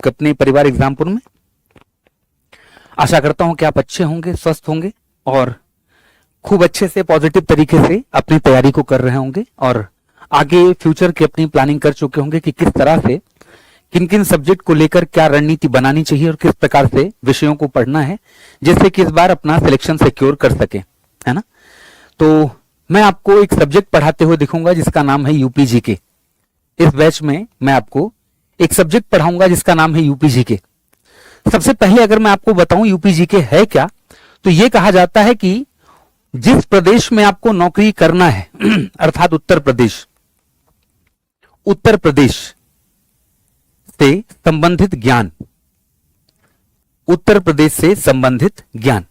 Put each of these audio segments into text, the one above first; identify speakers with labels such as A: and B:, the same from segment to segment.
A: आपके अपने परिवार एग्जामपुर में। आशा करता हूं कि आप अच्छे होंगे, स्वस्थ होंगे और खूब अच्छे से पॉजिटिव तरीके से अपनी तैयारी को कर रहे होंगे और आगे फ्यूचर की अपनी प्लानिंग कर चुके होंगे कि किस तरह से किन किन सब्जेक्ट को लेकर क्या रणनीति बनानी चाहिए और किस प्रकार से विषयों को पढ़ना है, जिससे कि इस बार अपना सिलेक्शन सिक्योर कर सके, है ना। तो मैं आपको एक सब्जेक्ट पढ़ाते हुए दिखूंगा जिसका नाम है यूपीजीके। इस बैच में मैं आपको एक सब्जेक्ट पढ़ाऊंगा जिसका नाम है यूपीजीके। सबसे पहले अगर मैं आपको बताऊं यूपीजीके है क्या, तो यह कहा जाता है कि जिस प्रदेश में आपको नौकरी करना है अर्थात उत्तर प्रदेश से संबंधित ज्ञान, उत्तर प्रदेश से संबंधित ज्ञान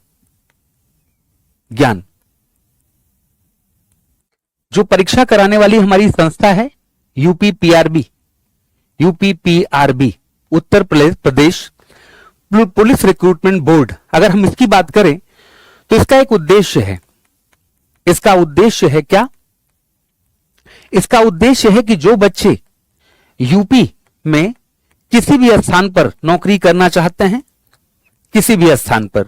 A: जो परीक्षा कराने वाली हमारी संस्था है यूपीपीआरबी, Uttar Pradesh police recruitment board. अगर हम इसकी बात करें तो इसका एक उद्देश्य है। इसका उद्देश्य है क्या? इसका उद्देश्य है कि जो बच्चे यूपी में किसी भी स्थान पर नौकरी करना चाहते हैं, किसी भी स्थान पर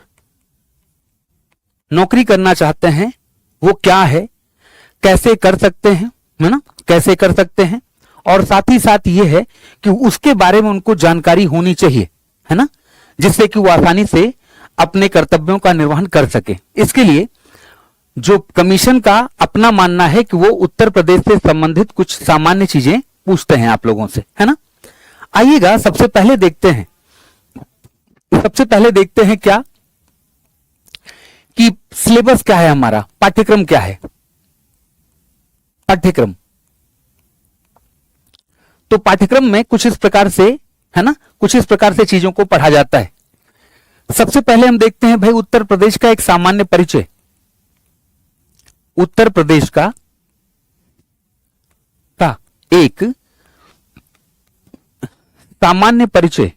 A: नौकरी करना चाहते हैं, वो क्या है, कैसे कर सकते हैं, है ना, कैसे कर सकते हैं, और साथ ही साथ ये है कि उसके बारे में उनको जानकारी होनी चाहिए, है ना, जिससे कि वो आसानी से अपने कर्तव्यों का निर्वहन कर सके। इसके लिए जो कमीशन का अपना मानना है कि वो उत्तर प्रदेश से संबंधित कुछ सामान्य चीजें पूछते हैं आप लोगों से, है ना। आइएगा सबसे पहले देखते हैं क्या कि सिलेबस क्या है, हमारा पाठ्यक्रम क्या है। पाठ्यक्रम तो पाठ्यक्रम में कुछ इस प्रकार से, है ना, कुछ इस प्रकार से चीजों को पढ़ा जाता है। सबसे पहले हम देखते हैं भाई उत्तर प्रदेश का एक सामान्य परिचय। उत्तर प्रदेश का एक सामान्य परिचय।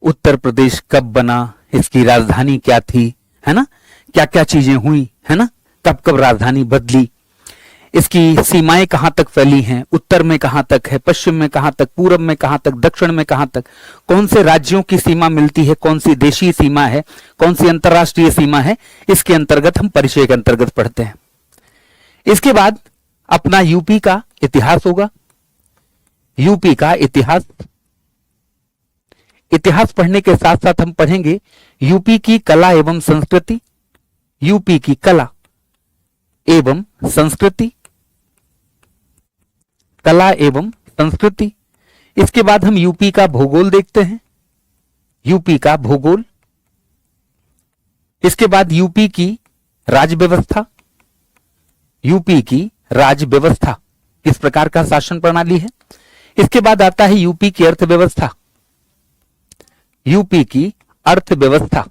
A: उत्तर प्रदेश कब बना, इसकी राजधानी क्या थी, है ना, क्या क्या चीजें हुई, है ना, कब कब राजधानी बदली, इसकी सीमाएं कहां तक फैली हैं, उत्तर में कहां तक है, पश्चिम में कहां तक, पूरब में कहां तक, दक्षिण में कहां तक, कौन से राज्यों की सीमा मिलती है, कौन सी देशीय सीमा है, कौन सी अंतरराष्ट्रीय सीमा है, इसके अंतर्गत हम परिचय के अंतर्गत पढ़ते हैं। इसके बाद अपना यूपी का इतिहास होगा। यूपी का इतिहास पढ़ने के साथ साथ हम पढ़ेंगे यूपी की कला एवं संस्कृति, यूपी की कला एवं संस्कृति, कला एवं संस्कृति। इसके बाद हम यूपी का भूगोल देखते हैं, यूपी का भूगोल। इसके बाद यूपी की राज्य व्यवस्था, यूपी की राज्य व्यवस्था किस प्रकार का शासन प्रणाली है। इसके बाद आता है यूपी की अर्थव्यवस्था, यूपी की अर्थव्यवस्था,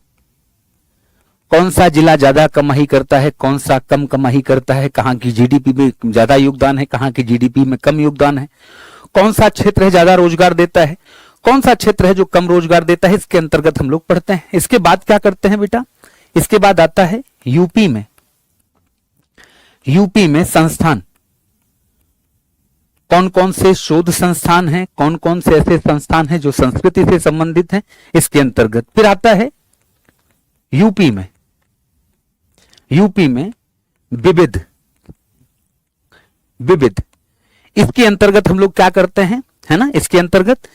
A: कौन सा जिला ज्यादा कमाई करता है, कौन सा कम कमाई करता है, कहां की जीडीपी में ज्यादा योगदान है, कहां की जीडीपी में कम योगदान है, कौन सा क्षेत्र है ज्यादा रोजगार देता है, कौन सा क्षेत्र है जो कम रोजगार देता है, इसके अंतर्गत हम लोग पढ़ते हैं। इसके बाद क्या करते हैं बेटा, इसके बाद आता है यूपी में संस्थान, कौन कौन से शोध संस्थान हैं, कौन कौन से ऐसे संस्थान हैं जो संस्कृति से संबंधित हैं, इसके अंतर्गत। फिर आता है यूपी में विविध, इसके अंतर्गत हम लोग क्या करते हैं, है ना, इसके अंतर्गत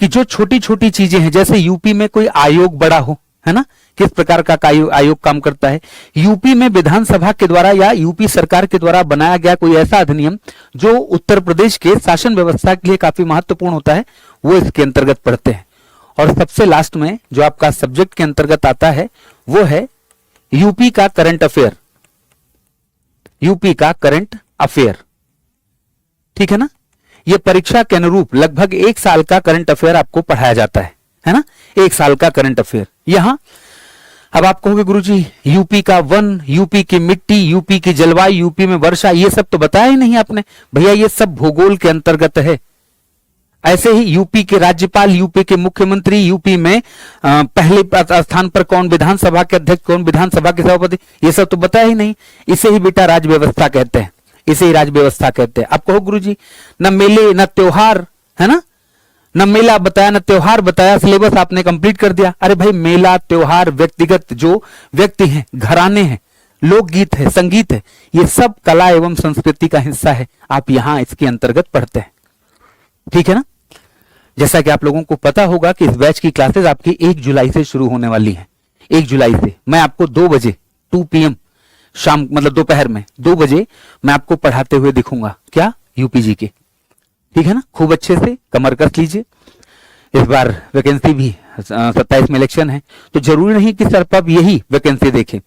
A: कि जो छोटी छोटी चीजें हैं, जैसे यूपी में कोई आयोग बड़ा हो, है ना, किस प्रकार का आयोग काम करता है, यूपी में विधानसभा के द्वारा या यूपी सरकार के द्वारा बनाया गया कोई ऐसा अधिनियम जो उत्तर प्रदेश के शासन व्यवस्था के लिए काफी महत्वपूर्ण होता है, वो इसके अंतर्गत पढ़ते हैं। और सबसे लास्ट में जो आपका सब्जेक्ट के अंतर्गत आता है वो है यूपी का करंट अफेयर, यूपी का करंट अफेयर, ठीक है ना। ये परीक्षा के अनुरूप लगभग 1 साल का करंट अफेयर आपको पढ़ाया जाता है ना, 1 साल का करंट अफेयर। यहां अब आप कहोगे गुरुजी यूपी का वन, यूपी की मिट्टी, यूपी की जलवायु, यूपी में वर्षा, ये सब तो बताया ही नहीं आपने। भैया ये सब भूगोल के अंतर्गत है। ऐसे ही यूपी के राज्यपाल, यूपी के मुख्यमंत्री, यूपी में पहले स्थान पर कौन विधानसभा के अध्यक्ष, कौन विधानसभा के सभापति, ये सब तो बताया ही नहीं। इसे ही बेटा राज्य व्यवस्था कहते हैं। इसे ही राज व्यवस्था कहते हैं। अब कहो गुरुजी न मेले न त्योहार, है ना, न मेला बताया न त्योहार बताया, सिलेबस आपने कंप्लीट कर दिया। अरे भाई मेला त्योहार व्यक्तिगत जो व्यक्ति हैं, घराने हैं, लोकगीत है, संगीत है, ये सब कला एवं संस्कृति का हिस्सा है। आप यहां इसके अंतर्गत पढ़ते हैं, ठीक है ना। जैसा कि आप लोगों को पता होगा कि इस बैच की क्लासेस आपकी 1 जुलाई से शुरू होने वाली है। 1 जुलाई से मैं आपको 2 बजे 2 PM शाम मतलब दोपहर में 2 बजे मैं आपको पढ़ाते हुए दिखूंगा। क्या? यूपीजी के, ठीक है ना। खूब अच्छे से कमर कस लीजिए। इस बार वैकेंसी भी 27 में इलेक्शन है, तो जरूरी नहीं कि सर पब यही वैकेंसी देखें।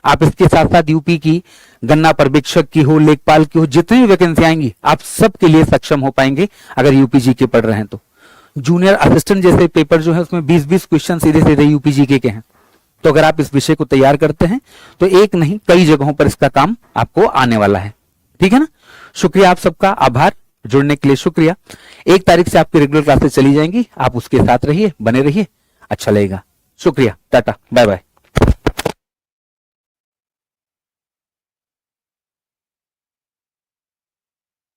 A: आप इसके साथ साथ यूपी की गन्ना पर्यवेक्षक की हो, लेखपाल की हो, जितनी भी वैकेंसी आएंगी आप सबके लिए सक्षम हो पाएंगे अगर यूपीजी के पढ़ रहे हैं तो। जूनियर असिस्टेंट जैसे पेपर जो है उसमें 20-20 क्वेश्चन सीधे सीधे यूपीजी के हैं। तो अगर आप इस विषय को तैयार करते हैं तो एक नहीं कई जगहों पर इसका काम आपको आने वाला है, ठीक है ना। शुक्रिया आप सबका, आभार, जुड़ने के लिए शुक्रिया। 1 तारीख से आपकी रेगुलर क्लासेस चली जाएंगी, आप उसके साथ रहिए, बने रहिए, अच्छा लगेगा। शुक्रिया, टाटा, बाय बाय।